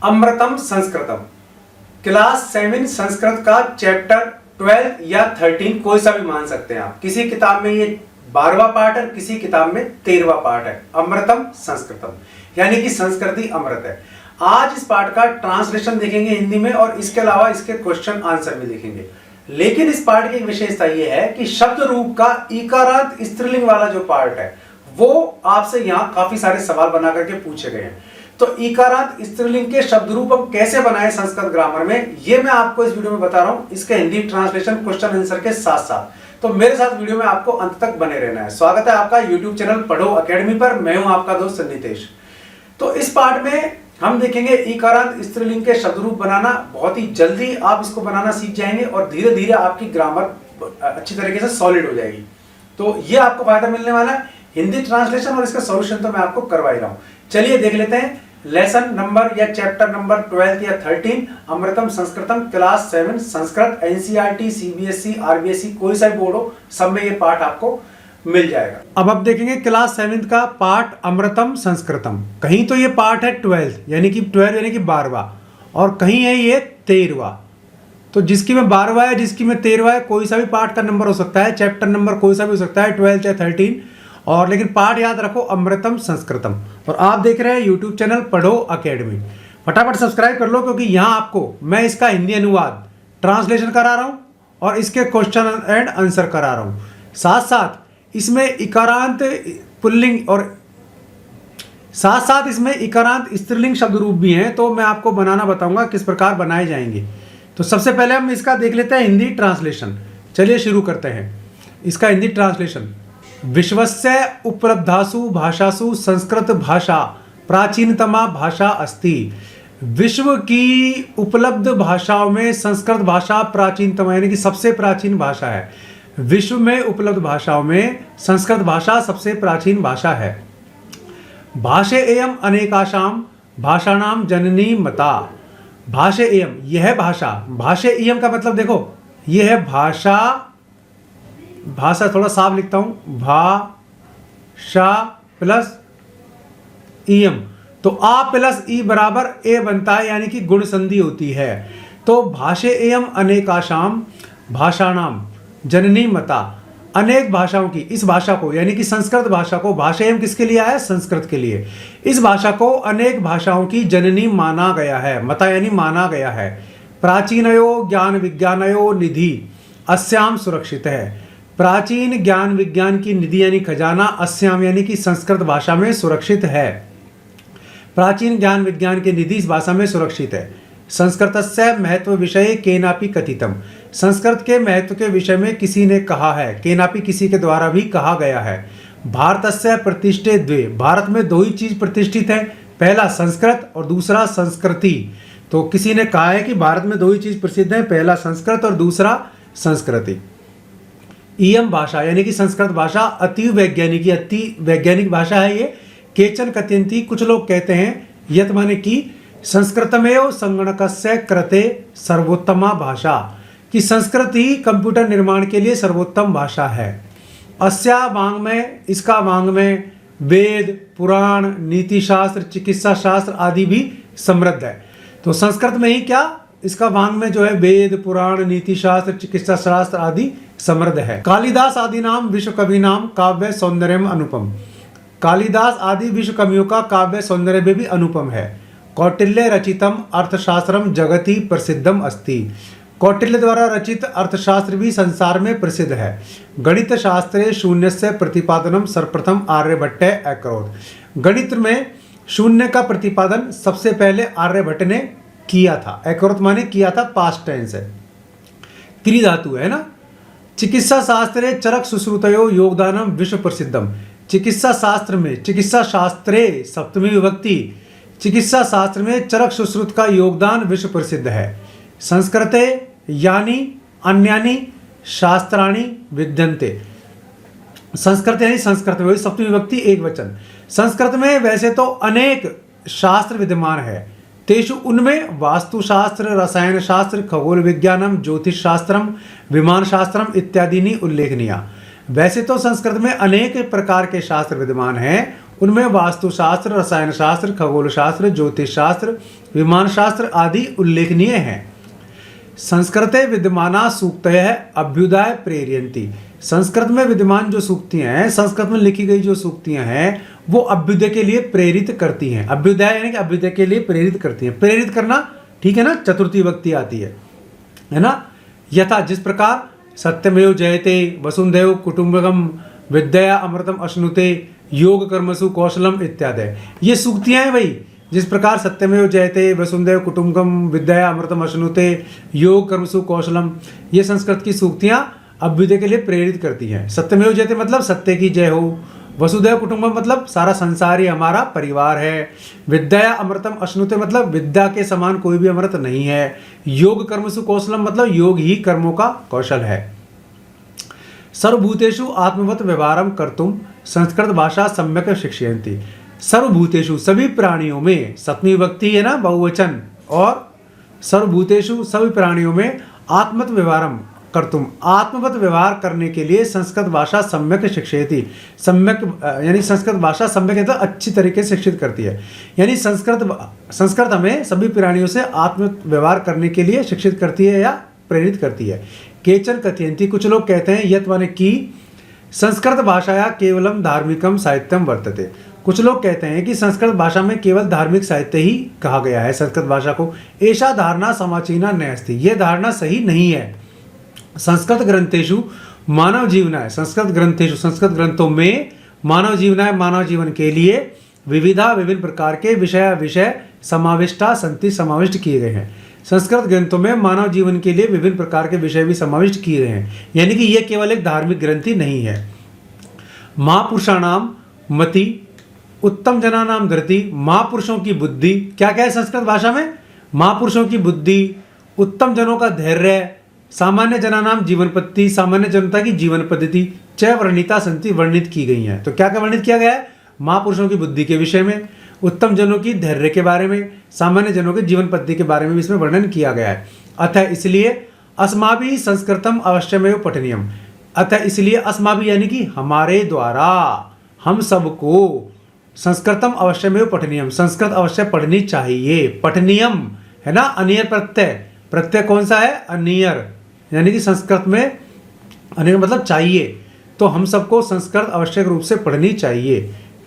अमृतम संस्कृतम क्लास 7 संस्कृत का चैप्टर 12 या 13 कोई सा भी मान सकते हैं आप। किसी किताब में ये 12वां पार्ट है, किसी किताब में 13वां पार्ट है। अमृतम संस्कृतम यानी कि संस्कृति अमृत है। आज इस पार्ट का ट्रांसलेशन देखेंगे हिंदी में और इसके अलावा इसके क्वेश्चन आंसर भी देखेंगे। लेकिन इस पार्ट की एक विशेषता ये है कि शब्द रूप का इकारांत स्त्रीलिंग वाला जो पार्ट है वो आपसे यहाँ काफी सारे सवाल बना करके पूछे गए हैं। तो इकारांत स्त्रीलिंग के शब्द रूप हम कैसे बनाएं संस्कृत ग्रामर में, ये मैं आपको इस वीडियो में बता रहा हूं, इसके हिंदी ट्रांसलेशन क्वेश्चन आंसर के साथ साथ। तो मेरे साथ वीडियो में आपको अंत तक बने रहना है। स्वागत है आपका यूट्यूब चैनल पढ़ो अकेडमी पर। मैं हूं आपका दोस्त नितेश। तो इस पार्ट में हम देखेंगे इकारांत स्त्रीलिंग के शब्द रूप बनाना। बहुत ही जल्दी आप इसको बनाना सीख जाएंगे और धीरे धीरे आपकी ग्रामर अच्छी तरीके से सॉलिड हो जाएगी। तो ये आपको फायदा मिलने वाला है। हिंदी ट्रांसलेशन और इसका सॉल्यूशन तो मैं आपको करवा ही रहा हूं। चलिए देख लेते हैं लेसन नंबर या चैप्टर नंबर 12 या 13 Amritam Sanskritam class 7 Sanskrit NCERT CBSE RBSE कोई सा भी बोर्ड हो, सब में ये पार्ट आपको मिल जाएगा। अब आप देखेंगे क्लास 7 का पार्ट अमृतम संस्कृतम। कहीं तो ये पार्ट है 12 यानी कि 12वां और कहीं है ये 13वां। तो जिसकी में 12वां है जिसकी में 13वां है, कोई सा भी पार्ट का नंबर हो सकता है, चैप्टर नंबर कोई सा भी हो सकता है, 12 या 13 और लेकिन पार्ट याद रखो अमृतम संस्कृतम। और आप देख रहे हैं यूट्यूब चैनल पढ़ो अकेडमी। फटाफट सब्सक्राइब कर लो क्योंकि यहाँ आपको मैं इसका हिंदी अनुवाद ट्रांसलेशन करा रहा हूँ और इसके क्वेश्चन एंड आंसर करा रहा हूँ। साथ साथ इसमें इकारांत पुल्लिंग और साथ साथ इसमें इकारांत स्त्रीलिंग शब्द रूप भी हैं। तो मैं आपको बनाना बताऊंगा किस प्रकार बनाए जाएंगे। तो सबसे पहले हम इसका देख लेते हैं हिंदी ट्रांसलेशन। चलिए शुरू करते हैं इसका हिंदी ट्रांसलेशन। विश्वस्य उपलब्धासु भाषासु संस्कृत भाषा प्राचीनतमा भाषा अस्ति। विश्व की उपलब्ध भाषाओं में संस्कृत भाषा प्राचीनतम यानी कि सबसे प्राचीन भाषा है। विश्व में उपलब्ध भाषाओं में संस्कृत भाषा सबसे प्राचीन भाषा है। भाषेयम् अनेकाशाम भाषाणाम जननी मता। भाषेयम् यह भाषा, भाषेयम् का मतलब देखो यह है भाषा थोड़ा साफ लिखता हूं, भाषा प्लस इयम। तो आ प्लस ई बराबर ए बनता है यानी कि गुण संधि होती है। तो भाषेयम् अनेकाशाम भाषाणाम जननी मता। अनेक भाषाओं की इस भाषा को यानी कि संस्कृत भाषा को, भाषेयम् किसके लिए आया? संस्कृत के लिए। इस भाषा को अनेक भाषाओं की जननी माना गया है। मता यानी माना गया है। प्राचीनयो ज्ञान विज्ञानयो निधि अस्याम सुरक्षित है। प्राचीन ज्ञान विज्ञान की निधि यानी खजाना अस्याम यानी कि संस्कृत भाषा में सुरक्षित है। प्राचीन ज्ञान विज्ञान की निधि इस भाषा में सुरक्षित है। संस्कृतस्य महत्व विषय केनापि कथितम। संस्कृत के महत्व के विषय में किसी ने कहा है। केनापि किसी के द्वारा भी कहा गया है। भारतस्य प्रतिष्ठे द्वे। भारत में दो ही चीज प्रतिष्ठित है, पहला संस्कृत और दूसरा संस्कृति। तो किसी ने कहा है कि भारत में दो ही चीज प्रसिद्ध है, पहला संस्कृत और दूसरा संस्कृति। इयम भाषा यानी कि संस्कृत भाषा अति वैज्ञानिक भाषा है ये। केचन कथयन्ति कुछ लोग कहते हैं, यत माने कि संस्कृतमेव संगणकस्य कृते सर्वोत्तमा भाषा, कि संस्कृत ही कंप्यूटर निर्माण के लिए सर्वोत्तम भाषा है। अस्या वाङ्मय इसका वाङ्मय वेद पुराण नीति शास्त्र चिकित्सा शास्त्र आदि भी समृद्ध है। तो संस्कृत में ही क्या इसका वाङ्मय जो है वेद पुराण नीति शास्त्र चिकित्सा शास्त्र आदि समृद्ध है। कालिदास आदि नाम विश्व कवि नाम काव्य सौंदर्यम अनुपम। कालिदास आदि विश्व कवियों का काव्य सौंदर्य भी अनुपम है। कौटिल्य रचितम अर्थशास्त्रम जगति प्रसिद्धम अस्ति। कौटिल्य द्वारा रचित अर्थशास्त्र भी संसार में प्रसिद्ध है। गणित शास्त्रे शून्यस्य प्रतिपादनम सर्वप्रथम आर्यभट्टे अकरोत्। गणित में शून्य का प्रतिपादन सबसे पहले आर्यभट्ट ने किया था। अकरोत् माने किया था, पास्ट टेंस है, त्रिधातु है ना। चिकित्सा शास्त्रे चरक सुश्रुतयो योगदानम विश्व प्रसिद्धम। चिकित्सा शास्त्र में, चिकित्सा शास्त्रे सप्तमी विभक्ति, चिकित्सा शास्त्र में चरक सुश्रुत का योगदान विश्व प्रसिद्ध है। संस्कृते यानी अन्यानि शास्त्राणि विद्यन्ते। संस्कृत यानी संस्कृत में सप्तमी विभक्ति एक वचन। संस्कृत में वैसे तो अनेक शास्त्र विद्यमान है। तेषु उनमें वास्तुशास्त्र रसायन शास्त्र खगोल विज्ञानम ज्योतिष शास्त्रम विमान शास्त्रम इत्यादि उल्लेखनीय। वैसे तो संस्कृत में अनेक प्रकार के शास्त्र विद्यमान हैं, उनमें वास्तुशास्त्र, रसायन शास्त्र, खगोल शास्त्र, ज्योतिष शास्त्र, विमान शास्त्र आदि उल्लेखनीय हैं। संस्कृते विद्यमाना सूक्तयः अभ्युदय प्रेरयन्ति। संस्कृत में विद्यमान जो सूक्तियां हैं, संस्कृत में लिखी गई जो सूक्तियां हैं, वो अभ्युदय के लिए प्रेरित करती हैं। अभ्युदय यानी कि अभ्युदय के लिए प्रेरित करती हैं। प्रेरित करना, ठीक है ना, चतुर्थी विभक्ति आती है ना। यथा, जिस प्रकार सत्यमेव जयते, वसुंधैव कुटुंबकम, विद्या अमृतम अश्नुते, योग कर्मसु कौशलम इत्यादि। ये सूक्तियां हैं भाई। जिस प्रकार सत्यमेव जयते, वसुंधैव कुटुंबकम, विद्या अमृतम अश्नुते, योग कर्मसु कौशलम, ये संस्कृत की सूक्तियां अभ्युदय के लिए प्रेरित करती हैं। सत्यमेव जयते मतलब सत्य की जय हो। वसुधैव कुटुंबम मतलब सारा संसार ही हमारा परिवार है। विद्या अमृतम अश्नुते मतलब विद्या के समान कोई भी अमृत नहीं है। योग कर्मसु कौशलम मतलब योग ही कर्मों का कौशल है। सर्वभूतेषु आत्मवत व्यवहारम कर्तुम संस्कृत भाषा सम्यक शिक्षयन्ति। सर्वभूतेषु सभी प्राणियों में, सप्तमी विभक्ति है ना, बहुवचन, और सर्वभूतेषु सभी प्राणियों में आत्मवत व्यवहारम कर्तुम, आत्मवत व्यवहार करने के लिए संस्कृत भाषा सम्यक शिक्षयति। सम्यक यानी संस्कृत भाषा सम्यक तो अच्छी तरीके से शिक्षित करती है। यानी संस्कृत हमें सभी प्राणियों से आत्मवत व्यवहार करने के लिए शिक्षित करती है या प्रेरित करती है। केचन कथयन्ति, कुछ लोग कहते हैं, यत् माने कि संस्कृत भाषाया केवलम धार्मिकम साहित्यम वर्तते। कुछ लोग कहते हैं कि संस्कृत भाषा में केवल धार्मिक साहित्य ही कहा गया है संस्कृत भाषा को। ऐसा धारणा समाचीना नैस्ति, यह धारणा सही नहीं है। संस्कृत ग्रंथेषु मानव जीवनाय, संस्कृत ग्रंथेषु संस्कृत ग्रंथों में मानव जीवनाय, मानव जीवन के लिए विभिन्न प्रकार के विषय समाविष्टा संति, समाविष्ट किए गए हैं। संस्कृत ग्रंथों में मानव जीवन के लिए विभिन्न प्रकार के विषय भी समाविष्ट किए गए हैं। यानी कि यह केवल एक धार्मिक ग्रंथ ही नहीं है। महापुरुषाणाम मति, उत्तम जनानाम धृति, महापुरुषों की बुद्धि, क्या क्या है संस्कृत भाषा में? महापुरुषों की बुद्धि, उत्तम जनों का धैर्य, सामान्य जनानाम जीवन पद्धति, सामान्य जनता की जीवन पद्धति, च वर्णिता संति, वर्णित की गई हैं। तो क्या क्या वर्णित किया गया है? महापुरुषों की बुद्धि के विषय में, उत्तम जनों की धैर्य के बारे में, सामान्य जनों की जीवन पद्धति के बारे में भी इसमें वर्णन किया गया है। अतः इसलिए अस्माभिः संस्कृतम अवश्यमेव पठनीयम। अतः इसलिए अस्माभिः यानी कि हमारे द्वारा, हम सबको संस्कृतम अवश्यमेव पठनीयम, संस्कृत अवश्य पढ़नी चाहिए। पठनीयम है ना, अनियर प्रत्यय, प्रत्यय कौन सा है? अनियर, यानी कि संस्कृत में अनियर मतलब चाहिए। तो हम सबको संस्कृत आवश्यक रूप से पढ़नी चाहिए।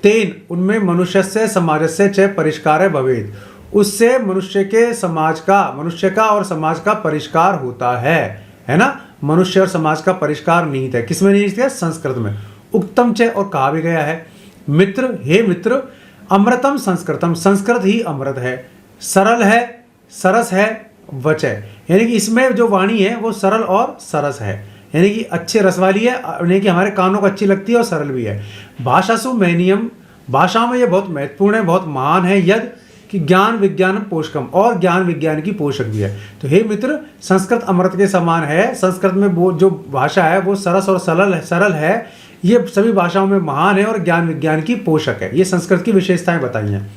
तेन, उनमें मनुष्यस्य समाजस्य च परिष्कार भवेत्, उससे मनुष्य का और समाज का परिष्कार होता है ना। मनुष्य और समाज का परिष्कार निहित है, किसमें निहित है? संस्कृत में। उक्तम च, और कहा भी गया है, मित्र, हे मित्र, अमृतम संस्कृतम, संस्कृत ही अमृत है, सरल है, सरस है, वच है, यानी कि इसमें जो वाणी है वो सरल और सरस है, यानी कि अच्छे रस वाली है, यानी कि हमारे कानों को अच्छी लगती है और सरल भी है। भाषासु महनीयम, भाषा में ये बहुत महत्वपूर्ण है, बहुत महान है। यद कि ज्ञान विज्ञान पोषकम, और ज्ञान विज्ञान की पोषक भी है। तो हे मित्र, संस्कृत अमृत के समान है। संस्कृत में वो जो भाषा है वो सरस और सरल है, ये सभी भाषाओं में महान है और ज्ञान विज्ञान की पोषक है। ये संस्कृत की विशेषताएं बताई हैं।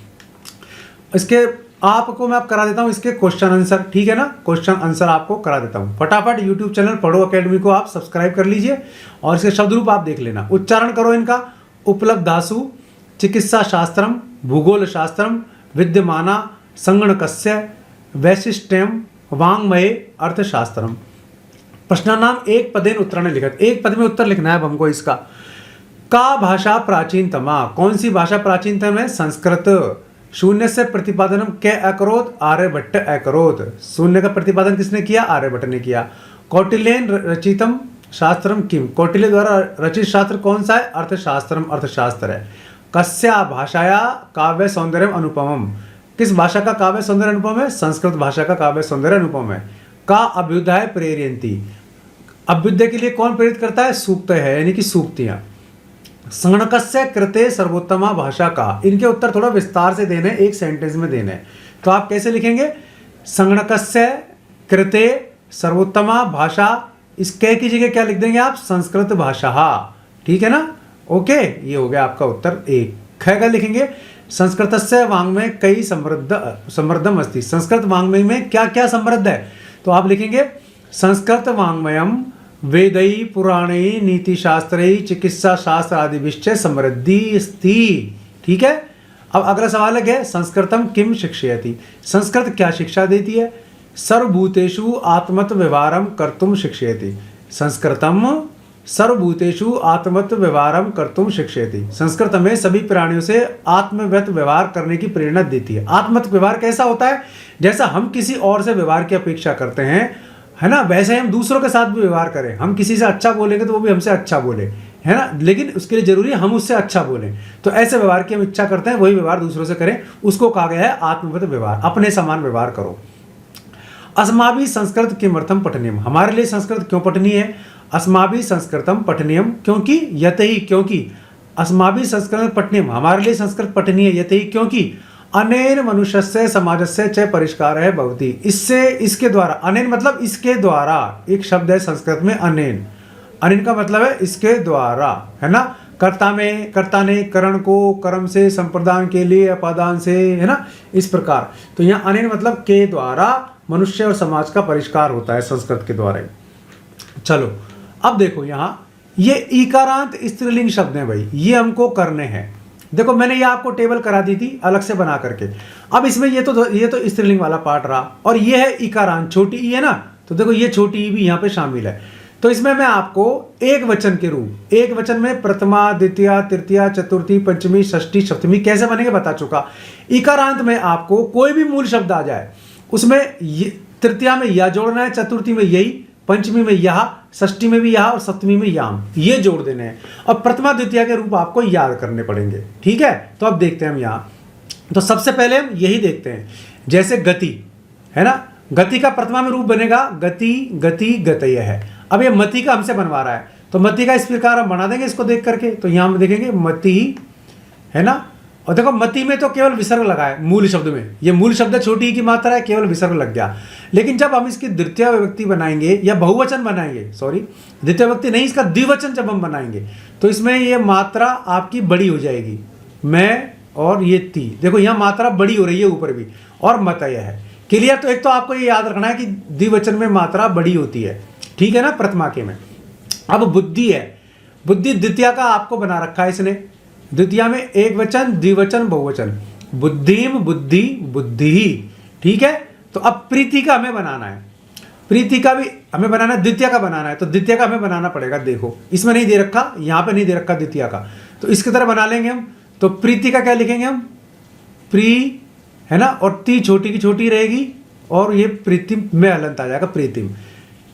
इसके आपको मैं करा देता हूँ इसके क्वेश्चन आंसर, ठीक है ना। क्वेश्चन आंसर आपको करा देता हूँ फटाफट। यूट्यूब चैनल पढ़ो अकेडमी को आप सब्सक्राइब कर लीजिए और इसके शब्द रूप आप देख लेना, उच्चारण करो इनका। उपलब्धासु चिकित्सा शास्त्रम, भूगोल शास्त्रम, विद्यमाना संगणकस्य, वैशिष्ट्यम, वाङ्मये अर्थशास्त्रम। प्रश्नानाम एक पदेन उत्तराणि लिखत, एक पद में उत्तर लिखना है अब हमको इसका। का भाषा प्राचीनतमा, कौन सी भाषा प्राचीनतम है? संस्कृत। शून्य से प्रतिपादनम के अकरोत, आर्यभट्ट अकरोत। शून्य का प्रतिपादन किसने किया? आर्यभट्ट ने किया। कौटिल्येन रचितम शास्त्रम किम, कौटिल्य द्वारा रचित शास्त्र कौन सा है? अर्थशास्त्रम, अर्थशास्त्र है। कस्या भाषाया काव्य सौंदर्यम अनुपमम, किस भाषा का काव्य सौंदर्य अनुपम है? संस्कृत भाषा का काव्य सौंदर्य अनुपम है। का अभ्युदय प्रेरयन्ति, अभ्युदय के लिए कौन प्रेरित करता है? सूक्त है, यानी कि सूक्तियां। संगणकस्य कृते सर्वोत्तमा भाषा का, इनके उत्तर थोड़ा विस्तार से देने, एक सेंटेंस में देने। तो आप कैसे लिखेंगे? संगणकस्य कृते सर्वोत्तमा भाषा, इस कै की जगह क्या लिख देंगे आप? संस्कृत भाषा, ठीक है ना। ओके, ये हो गया आपका उत्तर एक। ख का लिखेंगे संस्कृतस्य वाङ्मये कई समृद्धम अस्ति, संस्कृत वाङ्मय में क्या क्या समृद्ध है? तो आप लिखेंगे संस्कृत वाङ्मयम वेदै पुराणै नीतिशास्त्रै चिकित्सा शास्त्र आदि विषय समृद्धि अस्ति, ठीक है। अब अगला सवाल है संस्कृतम किम शिक्षयति, संस्कृत क्या शिक्षा देती है। सर्वभूतेषु आत्मत व्यवहारम कर्तुम शिक्षयति, संस्कृतम सर्वभूतेषु आत्मत व्यवहारम कर्तुम शिक्षयति, संस्कृत में सभी प्राणियों से आत्मवत व्यवहार करने की प्रेरणा देती है। आत्मत व्यवहार कैसा होता है, जैसा हम किसी और से व्यवहार की अपेक्षा करते हैं, है ना, वैसे हम दूसरों के साथ भी व्यवहार करें। हम किसी से अच्छा बोलेंगे तो वो भी हमसे अच्छा बोले, है ना, लेकिन उसके लिए जरूरी है हम उससे अच्छा बोलें। तो ऐसे व्यवहार की हम इच्छा करते हैं, वही व्यवहार दूसरों से करें, उसको कहा गया है आत्मवत व्यवहार, अपने समान व्यवहार करो। अस्माभि संस्कृत किमर्थम पठनीयम, हमारे लिए संस्कृत क्यों पठनीय है। अस्माभि संस्कृतम पठनीयम क्योंकि यतहि, क्योंकि अस्माभि संस्कृत पठनीयम, हमारे लिए संस्कृत पठनीय यतहि क्योंकि अनेन मनुष्यस्य समाजस्य च परिष्कारः भवति, इससे, इसके द्वारा, अनेन मतलब इसके द्वारा, एक शब्द है संस्कृत में अनेन, अनेन का मतलब है इसके द्वारा, है ना, कर्ता में, कर्ता ने करण को कर्म से, संप्रदान के लिए अपादान से, है ना, इस प्रकार। तो यहाँ अनेन मतलब के द्वारा मनुष्य और समाज का परिष्कार होता है संस्कृत के द्वारा। चलो अब देखो यहाँ ये इकारांत स्त्रीलिंग शब्द हैं भाई, ये हमको करने हैं। देखो मैंने ये आपको टेबल करा दी थी अलग से बना करके। अब इसमें ये तो स्त्रीलिंग वाला पार्ट रहा, और ये है इकारांत, छोटी ई है ना, तो देखो ये छोटी ई भी यहाँ पे शामिल है। तो इसमें मैं आपको एक वचन के रूप, एक वचन में प्रथमा, द्वितीय, तृतीया, चतुर्थी, पंचमी, षष्ठी, सप्तमी कैसे बनेंगे बता चुका। इकारांत में आपको कोई भी मूल शब्द आ जाए, उसमें तृतीया में या जोड़ना है, चतुर्थी में यही, पंचमी में यह, षष्ठी में भी यह और सप्तमी में याम, ये जोड़ देने हैं। अब प्रथमा द्वितीय के रूप आपको याद करने पड़ेंगे, ठीक है। तो अब देखते हैं हम यहाँ, तो सबसे पहले हम यही देखते हैं, जैसे गति है ना, गति का प्रथमा में रूप बनेगा गति, गति, गतय है। अब ये मति का हमसे बनवा रहा है, तो मति का इस प्रकार हम बना देंगे इसको देख करके। तो यहाँ हम देखेंगे मति, है ना, और देखो मति में तो केवल विसर्ग लगा है मूल शब्द में, ये मूल शब्द छोटी की मात्रा है, केवल विसर्ग लग गया। लेकिन जब हम इसकी द्वितीय विभक्ति बनाएंगे या बहुवचन बनाएंगे, सॉरी द्वितीय विभक्ति नहीं, इसका द्विवचन जब हम बनाएंगे तो इसमें ये मात्रा आपकी बड़ी हो जाएगी, मैं और ये ती, देखो यहाँ मात्रा बड़ी हो रही है ऊपर भी, और मतय है। क्लियर। तो एक तो आपको ये याद रखना है कि द्विवचन में मात्रा बड़ी होती है, ठीक है ना, प्रथमा के में। अब बुद्धि है, बुद्धि द्वितीय का आपको बना रखा है इसने, द्वितीय में एक वचन, द्विवचन, बहुवचन, बुद्धिम, बुद्धि, बुद्धि, ठीक है। तो अब प्रीति का हमें बनाना है, प्रीति का भी हमें बनाना है, द्वितीय का बनाना है, तो द्वितीय का हमें बनाना पड़ेगा। देखो इसमें नहीं दे रखा, यहाँ पे नहीं दे रखा द्वितीय का, तो इसकी तरह बना लेंगे हम। तो प्रीति का क्या लिखेंगे हम, प्री, है ना, और ती छोटी की छोटी रहेगी, और ये प्रीतिम में हलंत आ जाएगा, प्रीतिम,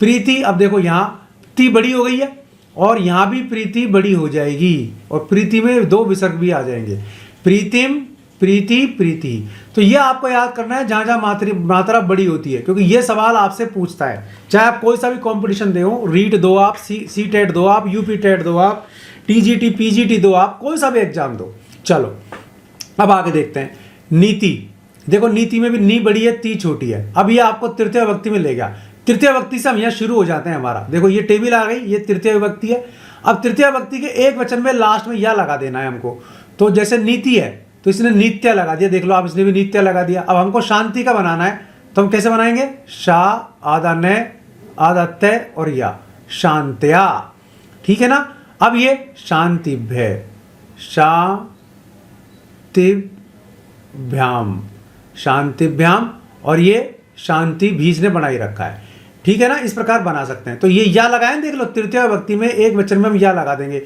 प्रीति। अब देखो यहाँ ती बड़ी हो गई है, और यहाँ भी प्रीति बड़ी हो जाएगी, और प्रीति में दो विसर्ग भी आ जाएंगे, प्रीतिम, प्रीति, प्रीति। तो ये आपको याद करना है जहाँ जहाँ मात्रा बड़ी होती है, क्योंकि ये सवाल आपसे पूछता है, चाहे आप कोई सा भी कंपटीशन दे हो, रीट दो आप, सी टेट दो आप, यूपी टेट दो आप, टीजीटी, पीजीटी दो आप, कोई सा भी एग्जाम दो। चलो अब आगे देखते हैं नीति। देखो नीति में भी नी बड़ी है, ती छोटी है। अब ये आपको तृतीय विभक्ति में ले गया, तृतीय विभक्ति से हम यहाँ शुरू हो जाते हैं हमारा। देखो ये टेबल आ गई, ये तृतीय विभक्ति है। अब तृतीय विभक्ति के एक वचन में लास्ट में या लगा देना है हमको। तो जैसे नीति है तो इसने नित्य लगा दिया, देख लो आप, इसने भी नित्य लगा दिया। अब हमको शांति का बनाना है, तो हम कैसे बनाएंगे, शा, आधा न, आधा तय और या, शांत्या, ठीक है ना। अब ये शांतिभ्य, शांतिभ्याम, शांतिभ्याम, और ये शांति भी इसने बनाई रखा है, ठीक है ना, इस प्रकार बना सकते हैं। तो ये या लगाए, देख लो तृतीय विभक्ति में एक वचन में हम या लगा देंगे,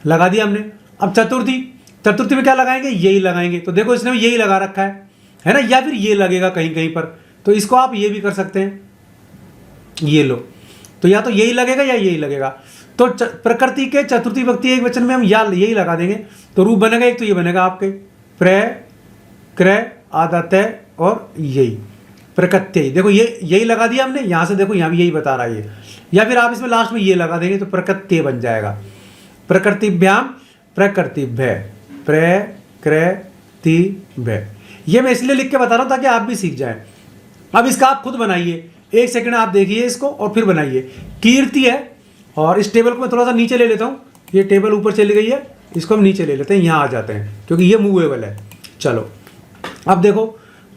लगा दिया हमने। अब चतुर्थी, चतुर्थी में क्या लगाएंगे, यही लगाएंगे। तो देखो इसने यही लगा रखा है ना, या फिर ये लगेगा कहीं कहीं पर, तो इसको आप ये भी कर सकते हैं, ये लो, तो या तो यही लगेगा या यही लगेगा। तो प्रकृति के चतुर्थी विभक्ति एक वचन में हम या यही लगा देंगे, तो रूप बनेगा एक, तो ये बनेगा आपके प्र, क्रय, आधा तय और यही, प्रकृत्य। देखो ये यही लगा दिया हमने, यहां से देखो यहाँ भी यही बता रहा है ये, या फिर आप इसमें लास्ट में ये लगा देंगे तो प्रकृत्य बन जाएगा, प्रकृतिभ्याम, प्रकृतिभ्य, प्रकृतिभ्य। ये मैं इसलिए लिख के बता रहा हूं ताकि आप भी सीख जाएं। अब इसका आप खुद बनाइए, एक सेकंड आप देखिए इसको और फिर बनाइए। कीर्ति है, और इस टेबल को मैं थोड़ा सा नीचे ले लेता हूँ, ये टेबल ऊपर चली गई है, इसको हम नीचे ले लेते हैं, यहाँ आ जाते हैं क्योंकि ये मूवेबल है। चलो अब देखो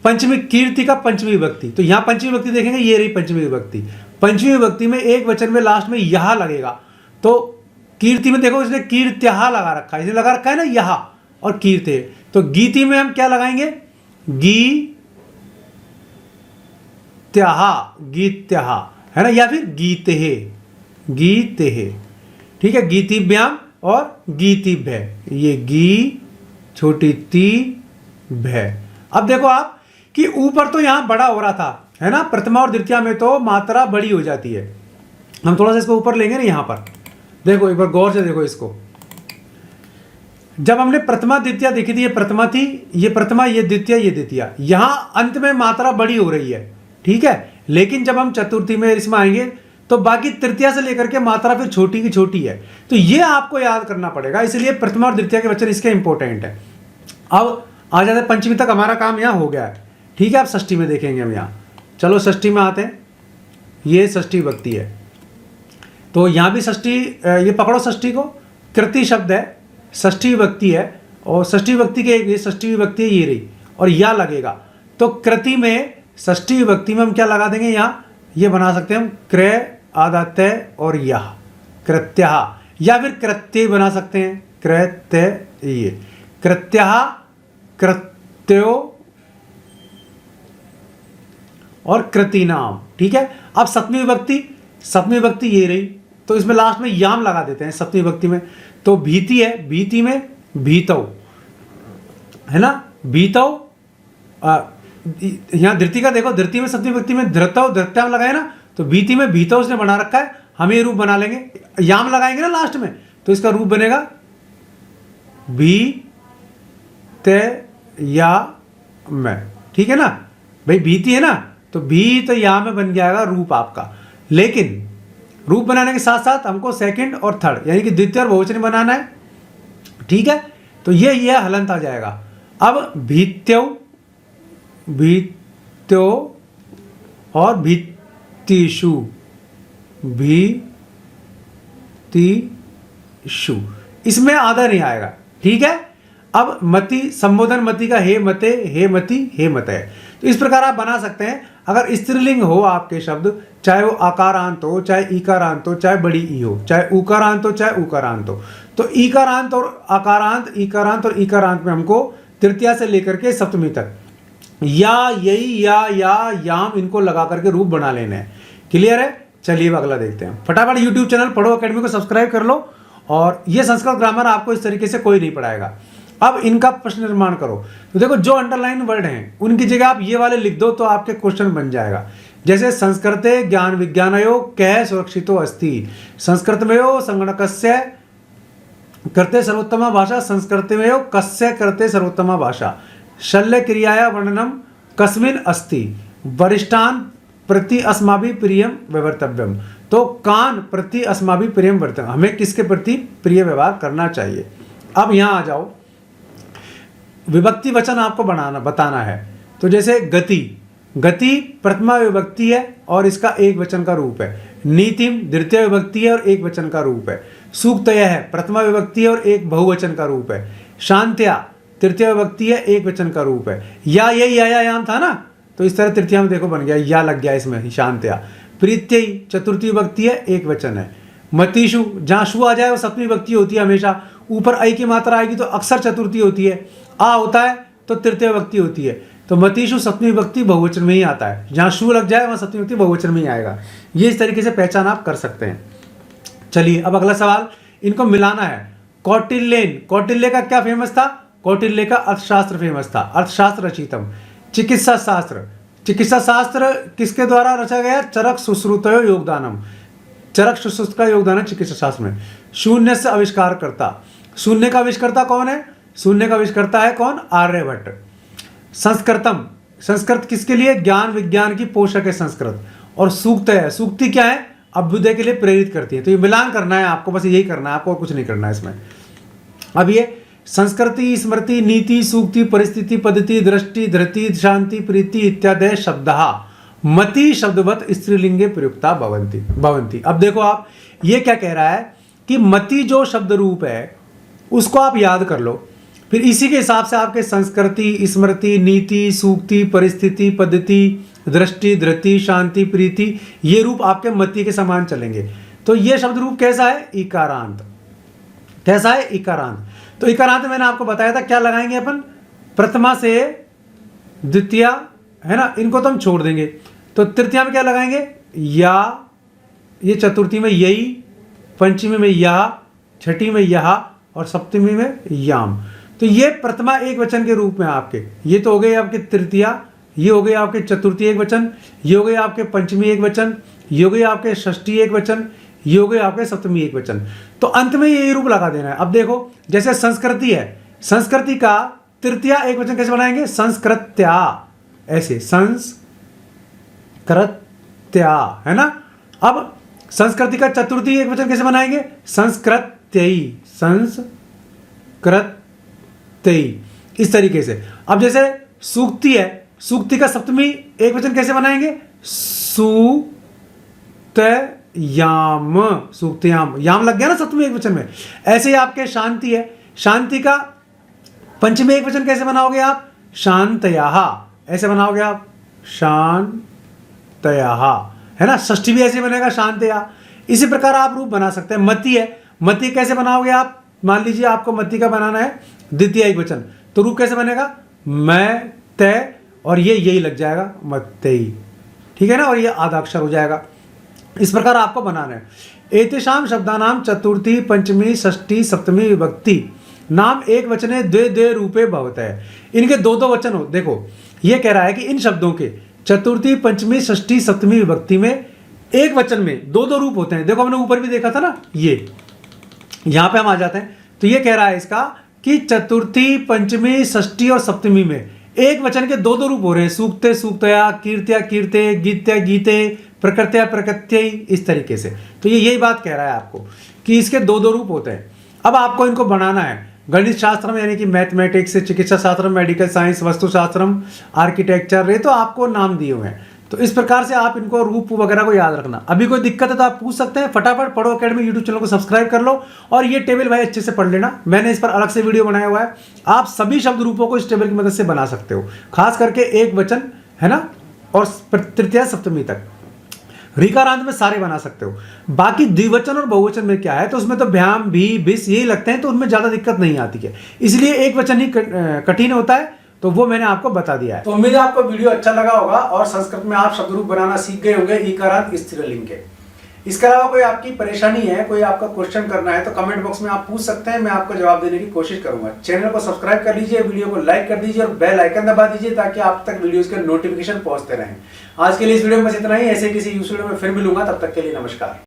पंचमी, कीर्ति का पंचमी विभक्ति, तो यहाँ पंचमी विभक्ति देखेंगे, ये रही पंचमी विभक्ति। पंचमी विभक्ति में एक वचन में लास्ट में यह लगेगा, तो कीर्ति में देखो इसने कीर्त्यः लगा रखा है, इसने लगा रखा है ना यह, और कीर्ते, तो गीति में हम क्या लगाएंगे, गीत्यः है ना, या फिर गीते, ठीक है, गीतिभ्याम और गीतिभ्य, ये गी छोटी ती भय। अब देखो आप कि ऊपर तो यहां बड़ा हो रहा था, है ना, प्रथमा और द्वितीया में तो मात्रा बड़ी हो जाती है। हम थोड़ा सा इसको ऊपर लेंगे ना, यहां पर देखो, एक बार गौर से देखो इसको। जब हमने प्रथमा द्वितीया देखी थी, ये प्रथमा थी, ये प्रथमा, ये द्वितीया, ये द्वितीया, यहां अंत में मात्रा बड़ी हो रही है, ठीक है। लेकिन जब हम चतुर्थी में इसमें आएंगे तो बाकी तृतीया से लेकर के मात्रा फिर छोटी की छोटी है। तो ये आपको याद करना पड़ेगा, इसलिए प्रथमा और द्वितीया के वचन इसके इंपॉर्टेंट है। अब आ जाते पंचमी तक, हमारा काम यहाँ हो गया है, ठीक है। अब षष्ठी में देखेंगे हम यहाँ। चलो षष्ठी में आते हैं। ये षष्ठी विभक्ति है, तो यहाँ भी षष्ठी, ये पकड़ो षष्ठी को, कृति शब्द है, षष्ठी विभक्ति है, और षष्ठी विभक्ति के ये षष्ठी विभक्ति ये रही, और या लगेगा। तो कृति में षष्ठी विभक्ति में हम क्या लगा देंगे, यहाँ ये बना सकते हैं हम क्रय आदात्य और यह कृत्यः, या फिर कृत्य बना सकते हैं, कृत्य, ये कृत्यः, कृत्यो और कृतिनाम, ठीक है। अब सप्तमी विभक्ति ये रही, तो इसमें लास्ट में याम लगा देते हैं सप्तमी विभक्ति में। तो भीति है, भीति में भीतौ, है ना, भीतौ। यहाँ धृति का देखो, धृति में सप्तमी विभक्ति में धृतौ, धृत्याम लगाए ना, तो भीति में भीतौ उसने बना रखा है, हम ये रूप बना लेंगे, याम लगाएंगे ना लास्ट में, तो इसका रूप बनेगा भी ते या मैं, ठीक है ना भाई, भीति है ना, तो भी तो या में बन जाएगा रूप आपका। लेकिन रूप बनाने के साथ साथ हमको सेकंड और थर्ड यानी कि द्वितीय और बहुवचन बनाना है, ठीक है। तो ये हलंत आ जाएगा। अब भीत्यो और भीतिषु, इसमें आधा नहीं आएगा, ठीक है। अब मति, संबोधन मति का हे मते, हे मति, हे मते, तो इस प्रकार आप बना सकते हैं। अगर स्त्रीलिंग हो आपके शब्द, चाहे वो आकारांत हो, चाहे ईकारांत हो, चाहे बड़ी ई हो, चाहे उकारांत हो, चाहे उकारांत हो, तो ईकारांत और आकारांत, ईकारांत और ईकारांत में हमको तृतीया से लेकर के सप्तमी तक या, यही, या, याम, इनको लगा करके रूप बना लेने हैं। क्लियर है? चलिए अब अगला देखते हैं। फटाफट यूट्यूब चैनल पढ़ो अकेडमी को सब्सक्राइब कर लो, और ये संस्कृत ग्रामर आपको इस तरीके से कोई नहीं पढ़ाएगा। अब इनका प्रश्न निर्माण करो। तो देखो, जो अंडरलाइन वर्ड हैं उनकी जगह आप ये वाले लिख दो तो आपके क्वेश्चन बन जाएगा। जैसे संस्कृते ज्ञान विज्ञानयो कः सुरक्षितो अस्ति, संस्कृतमयो संगणकस्य कृते सर्वोत्तमा भाषा, संस्कृतमयो कस्य कृते सर्वोत्तमा भाषा, शल्य क्रियाया वर्णनम कस्मिन् अस्ति, वरिष्ठान प्रति अस्माभिः प्रियम व्यवहर्तव्यम। तो कान प्रति अस्माभिः प्रियम वर्तव्यम, हमें किसके प्रति प्रिय व्यवहार करना चाहिए। अब यहाँ आ जाओ, विभक्ति वचन आपको बताना है। तो जैसे गति प्रथमा विभक्ति है और इसका एक वचन का रूप है। नीतिम द्वितीय विभक्ति है और एक वचन का रूप है। सूक्तय है प्रथमा विभक्ति है और एक बहुवचन का रूप है। शांत्या तृतीय विभक्ति है, एक वचन का रूप है। या ये याम था ना, तो इस तरह तृतीया में देखो बन गया, या लग गया इसमें शांत्या। प्रीत्यय चतुर्थी विभक्ति है, एक वचन है। मतीशु, जहाँ शु आ जाए वो सप्तमी विभक्ति होती है हमेशा। ऊपर आई की मात्रा आएगी तो अक्सर चतुर्थी होती है। आ होता है तो तृतीय विभक्ति होती है। तो मतीशु सप्तमी विभक्ति बहुवचन में ही आता है। जहाँ शु लग जाए वहाँ सप्तमी विभक्ति बहुवचन में ही आएगा। ये इस तरीके से पहचान आप कर सकते हैं। चलिए अब अगला सवाल, इनको मिलाना है। कौटिल्यन, कौटिल्य का क्या फेमस था? कौटिल्य का अर्थशास्त्र फेमस था, अर्थशास्त्र रचितम। चिकित्सा शास्त्र, चिकित्सा शास्त्र किसके द्वारा रचा गया? चरक सुश्रुतयो योगदानम, चरक सुश्रुत का योगदान है चिकित्सा शास्त्र में। शून्य से आविष्कार करता, शून्य का आविष्कर्ता कौन है? शून्य का आविष्कर्ता है कौन? आर्यभट्ट। संस्कृतम, संस्कृत किसके लिए? ज्ञान विज्ञान की पोषक है संस्कृत। और सूक्त है, सूक्ति क्या है? अभ्युदय के लिए प्रेरित करती है। तो ये मिलान करना है आपको, बस यही करना है आपको, कुछ नहीं करना है इसमें। अब ये संस्कृति, स्मृति, नीति, सूक्ति, परिस्थिति, पद्धति, दृष्टि, धृति, शांति, प्रीति इत्यादि शब्दः मति शब्दवत स्त्रीलिंगे प्रयुक्ता भवन्ति। अब देखो आप, ये क्या कह रहा है कि मति जो शब्द रूप है उसको आप याद कर लो, फिर इसी के हिसाब से आपके संस्कृति, स्मृति, नीति, सूक्ति, परिस्थिति, पद्धति, दृष्टि, धृति, शांति, प्रीति, ये रूप आपके मति के समान चलेंगे। तो ये शब्द रूप कैसा है? इकारांत। कैसा है? इकारांत। तो इकारांत मैंने आपको बताया था क्या लगाएंगे अपन? प्रथमा से द्वितीया, है ना, इनको तो हम छोड़ देंगे। तो तृतीया में क्या लगाएंगे, या, ये चतुर्थी में यही, पंचमी में यह, छठी में यह और सप्तमी में याम। तो ये प्रथमा एक वचन के रूप में आपके, ये तो हो गए आपके तृतीया, ये हो गए आपके चतुर्थी एक वचन, ये हो गए आपके पंचमी एक वचन, ये हो गए आपके षष्ठी एक वचन, ये हो गए आपके सप्तमी एक वचन। तो अंत में यही रूप लगा देना है। अब देखो, जैसे संस्कृति है, संस्कृति का तृतीया एक वचन कैसे बनाएंगे, संस्कृत्या, ऐसे संस्कृत्या, है ना। अब संस्कृति का चतुर्थी एक वचन कैसे बनाएंगे, संस्कृत्यई, संस्कृत्यई, इस तरीके से। अब जैसे सूक्ति है, सूक्ति का सप्तमी एक वचन कैसे बनाएंगे, सूक्तयाम, सूक्तयाम, याम लग गया ना सप्तमी एक वचन में। ऐसे ही आपके शांति है, शांति का पंचमी एक वचन कैसे बनाओगे आप, शांतयाः, ऐसे बनाओगे आप, शांतयाः, है ना। षष्ठी भी ऐसे बनेगा, शांतया। इसी प्रकार आप रूप बना सकते हैं। मति है, मति कैसे बनाओगे आप, मान लीजिए आपको मति का बनाना है द्वितीय एक वचन, तो रूप कैसे बनेगा, मैं तय और ये यही लग जाएगा, मत्तई, ठीक है ना, और ये आधा अक्षर हो जाएगा। इस प्रकार आपको बनाना है। एतेषाम शब्दानाम चतुर्थी पंचमी षष्ठी सप्तमी विभक्ति नाम एक वचने द्वे द्वे रूपे भवत है। इनके दो दो वचन हो। देखो ये कह रहा है कि इन शब्दों के चतुर्थी पंचमी षष्ठी सप्तमी विभक्ति में एक वचन में दो दो रूप होते हैं। देखो हमने ऊपर भी देखा था ना, ये यहां पे हम आ जाते हैं। तो ये कह रहा है इसका कि चतुर्थी पंचमी षष्ठी और सप्तमी में एक वचन के दो दो रूप हो रहे हैं, सूक्ते सूक्तया, कीर्त्या कीर्ते, गीत्या गीते, प्रकृत्या प्रकृत्य, इस तरीके से। तो ये यही बात कह रहा है आपको कि इसके दो दो रूप होते हैं। अब आपको इनको बनाना है गणित शास्त्र में, यानी कि मैथमेटिक्स, चिकित्सा शास्त्र, मेडिकल साइंस, वास्तुशास्त्र, आर्किटेक्चर, ये तो आपको नाम दिए हुए हैं। तो इस प्रकार से आप इनको रूप वगैरह को याद रखना। अभी कोई दिक्कत है तो आप पूछ सकते हैं। फटाफट पढ़ो अकेडमी यूट्यूब चैनल को सब्सक्राइब कर लो और ये टेबल भाई अच्छे से पढ़ लेना। मैंने इस पर अलग से वीडियो बनाया हुआ है। आप सभी शब्द रूपों को इस टेबल की मदद से बना सकते हो, खास करके एक वचन, है ना, और तृतीया सप्तमी तक। ऋकारांत में सारे बना सकते हो। बाकी द्विवचन और बहुवचन में क्या है, तो उसमें तो भ्याम, भी, बिस यही लगते हैं, तो उनमें ज्यादा दिक्कत नहीं आती है। इसलिए एक वचन ही कठिन होता है, तो वो मैंने आपको बता दिया है। तो उम्मीद है आपको वीडियो अच्छा लगा होगा और संस्कृत में आप शब्द रूप बनाना सीख गए होंगे ईकारांत स्त्रीलिंग के। इसके अलावा कोई आपकी परेशानी है, कोई आपका क्वेश्चन करना है, तो कमेंट बॉक्स में आप पूछ सकते हैं, मैं आपको जवाब देने की कोशिश करूंगा। चैनल को सब्सक्राइब कर लीजिए, वीडियो को लाइक कर दीजिए और बेल आइकन दबा दीजिए ताकि आप तक वीडियोस के नोटिफिकेशन पहुंचते रहें। आज के लिए इस वीडियो में बस इतना ही। ऐसे किसी यूट्यूब वीडियो में फिर मिलूंगा, तब तक के लिए नमस्कार।